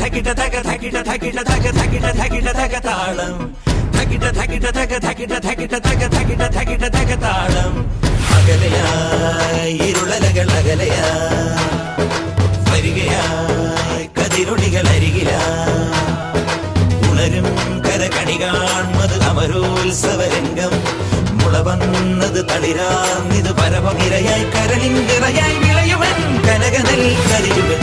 ധകിട ധക ധകിട ധകിട ധക ധകിട ധകിട ധക താളം ധകിട ധകിട ധക ധകിട ധകിട ധക ധകിട ധകിട ധക താളം അകലയായി ഇരുളലകൾ അകലയായി വരികയായി കതിരൊളികൾ അരികിലായി ഉണരും കരകണി കാൺമത് അമരോത്സവരംഗം മുള വന്നത് തളിരാർന്നിത് പരമനിരയായി കരളിൻ നിറയായി വിളയുവൻ കനകനൽ കരിയുവൻ